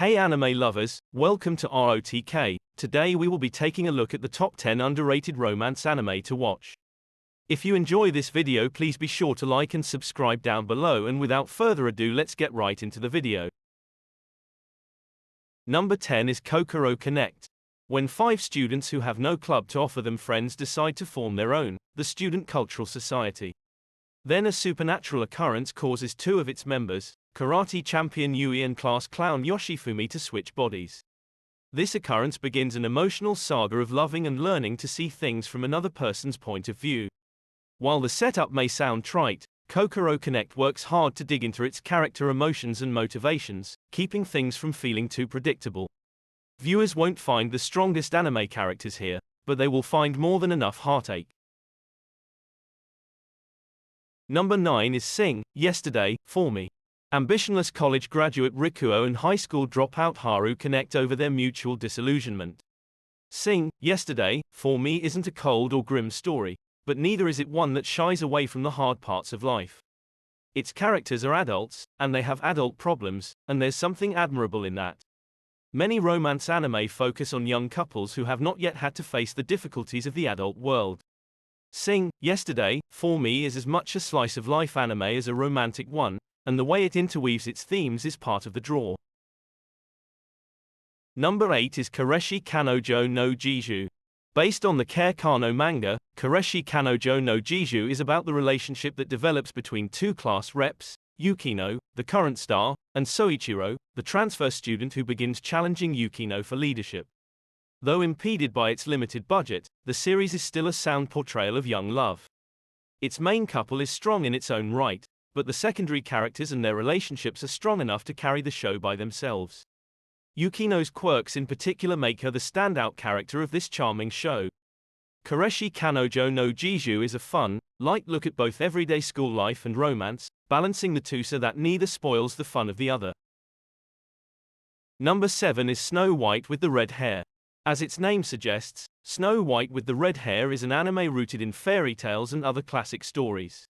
Hey anime lovers, welcome to ROTK. Today we will be taking a look at the top 10 underrated romance anime to watch. If you enjoy this video, please be sure to like and subscribe down below, and without further ado, let's get right into the video. Number 10 is Kokoro Connect. When 5 students who have no club to offer them friends decide to form their own, the Student Cultural Society. Then a supernatural occurrence causes 2 of its members, karate champion Yui and class clown Yoshifumi, to switch bodies. This occurrence begins an emotional saga of loving and learning to see things from another person's point of view. While the setup may sound trite, Kokoro Connect works hard to dig into its character emotions and motivations, keeping things from feeling too predictable. Viewers won't find the strongest anime characters here, but they will find more than enough heartache. Number 9 is Sing, Yesterday, For Me. Ambitionless college graduate Rikuo and high school dropout Haru connect over their mutual disillusionment. Sing, Yesterday, For Me isn't a cold or grim story, but neither is it one that shies away from the hard parts of life. Its characters are adults, and they have adult problems, and there's something admirable in that. Many romance anime focus on young couples who have not yet had to face the difficulties of the adult world. Sing, Yesterday, For Me is as much a slice of life anime as a romantic one, and the way it interweaves its themes is part of the draw. Number 8 is Koreshi Kanojo Nojiju. Based on the Kare Kano manga, Koreshi Kanojo Nojiju is about the relationship that develops between 2 class reps, Yukino, the current star, and Soichiro, the transfer student who begins challenging Yukino for leadership. Though impeded by its limited budget, the series is still a sound portrayal of young love. Its main couple is strong in its own right, but the secondary characters and their relationships are strong enough to carry the show by themselves. Yukino's quirks in particular make her the standout character of this charming show. Koreshi Kanojo Nojiju is a fun, light look at both everyday school life and romance, balancing the two so that neither spoils the fun of the other. Number 7 is Snow White with the Red Hair. As its name suggests, Snow White with the Red Hair is an anime rooted in fairy tales and other classic stories.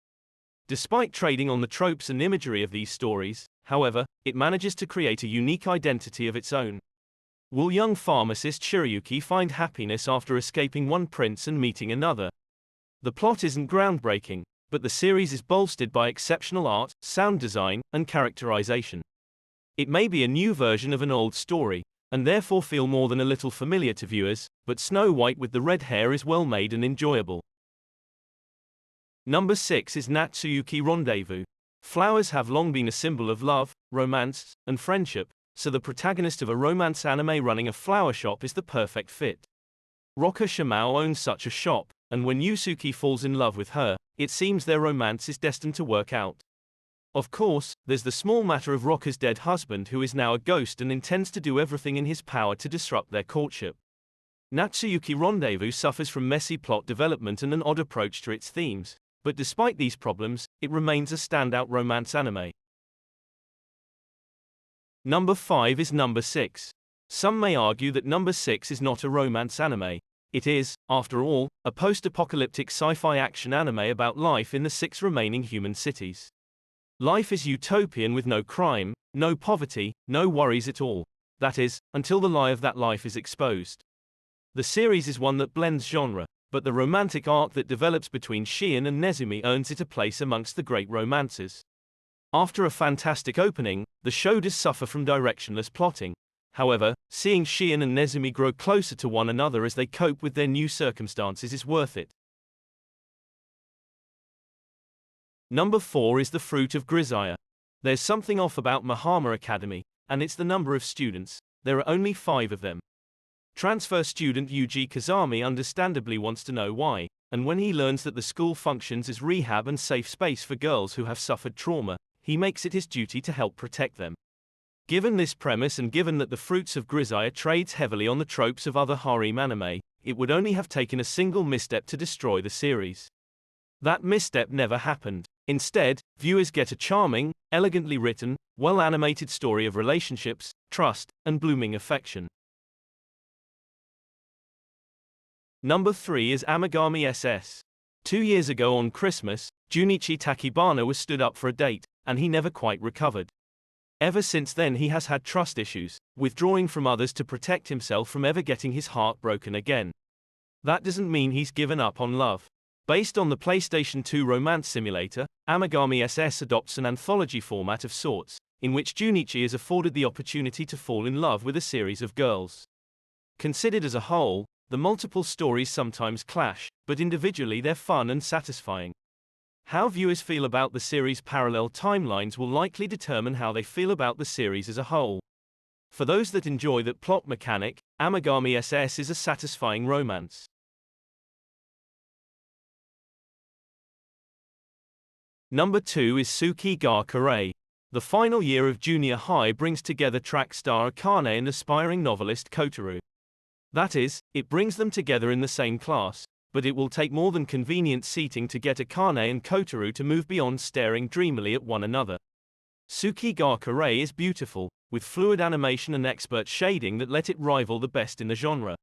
Despite trading on the tropes and imagery of these stories, however, it manages to create a unique identity of its own. Will young pharmacist Shirayuki find happiness after escaping one prince and meeting another? The plot isn't groundbreaking, but the series is bolstered by exceptional art, sound design, and characterization. It may be a new version of an old story, and therefore feel more than a little familiar to viewers, but Snow White with the Red Hair is well made and enjoyable. Number 6 is Natsuyuki Rendezvous. Flowers have long been a symbol of love, romance, and friendship, so the protagonist of a romance anime running a flower shop is the perfect fit. Roka Shimao owns such a shop, and when Yusuke falls in love with her, it seems their romance is destined to work out. Of course, there's the small matter of Roka's dead husband, who is now a ghost and intends to do everything in his power to disrupt their courtship. Natsuyuki Rendezvous suffers from messy plot development and an odd approach to its themes, but despite these problems, it remains a standout romance anime. Number 5 is Number 6. Some may argue that Number 6 is not a romance anime. It is, after all, a post-apocalyptic sci-fi action anime about life in the 6 remaining human cities. Life is utopian with no crime, no poverty, no worries at all. That is, until the lie of that life is exposed. The series is one that blends genre, but the romantic arc that develops between Shion and Nezumi earns it a place amongst the great romances. After a fantastic opening, the show does suffer from directionless plotting. However, seeing Shion and Nezumi grow closer to one another as they cope with their new circumstances is worth it. Number 4 is The Fruit of Grisa. There's something off about Mahama Academy, and it's the number of students. There are only 5 of them. Transfer student Yuji Kazami understandably wants to know why, and when he learns that the school functions as rehab and safe space for girls who have suffered trauma, he makes it his duty to help protect them. Given this premise, and given that The Fruits of Grisa trades heavily on the tropes of other harem anime, it would only have taken a single misstep to destroy the series. That misstep never happened. Instead, viewers get a charming, elegantly written, well-animated story of relationships, trust, and blooming affection. Number 3 is Amigami SS. 2 years ago on Christmas, Junichi Takibana was stood up for a date, and he never quite recovered. Ever since then he has had trust issues, withdrawing from others to protect himself from ever getting his heart broken again. That doesn't mean he's given up on love. Based on the PlayStation 2 romance simulator, Amigami SS adopts an anthology format of sorts, in which Junichi is afforded the opportunity to fall in love with a series of girls. Considered as a whole, the multiple stories sometimes clash, but individually they're fun and satisfying. How viewers feel about the series' parallel timelines will likely determine how they feel about the series as a whole. For those that enjoy that plot mechanic, Amigami SS is a satisfying romance. Number 2 is Sukiga Karei. The final year of junior high brings together track star Akane and aspiring novelist Kotaro. That is, it brings them together in the same class, but it will take more than convenient seating to get Akane and Kotaro to move beyond staring dreamily at one another. Sukiga Karei is beautiful, with fluid animation and expert shading that let it rival the best in the genre.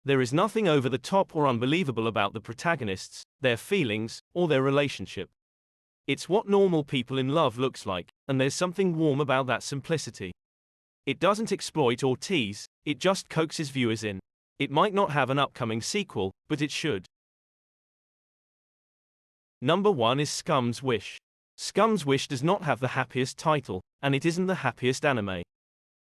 There is nothing over the top or unbelievable about the protagonists, their feelings, or their relationship. It's what normal people in love looks like, and there's something warm about that simplicity. It doesn't exploit or tease, it just coaxes viewers in. It might not have an upcoming sequel, but it should. Number 1 is Scums Wish. Scums Wish does not have the happiest title, and it isn't the happiest anime.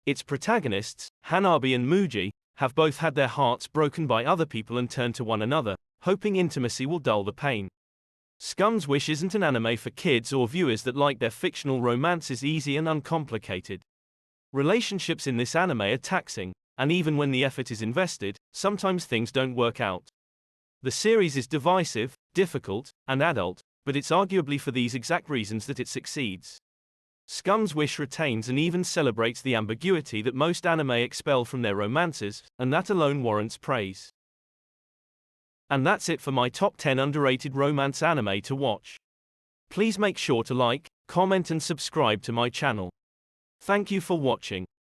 Its protagonists, Hanabi and Muji, have both had their hearts broken by other people and turned to one another, hoping intimacy will dull the pain. Scums Wish isn't an anime for kids or viewers that like their fictional romances easy and uncomplicated. Relationships in this anime are taxing, and even when the effort is invested, sometimes things don't work out. The series is divisive, difficult, and adult, but it's arguably for these exact reasons that it succeeds. Scums Wish retains and even celebrates the ambiguity that most anime expel from their romances, and that alone warrants praise. And that's it for my top 10 underrated romance anime to watch. Please make sure to like, comment and subscribe to my channel. Thank you for watching.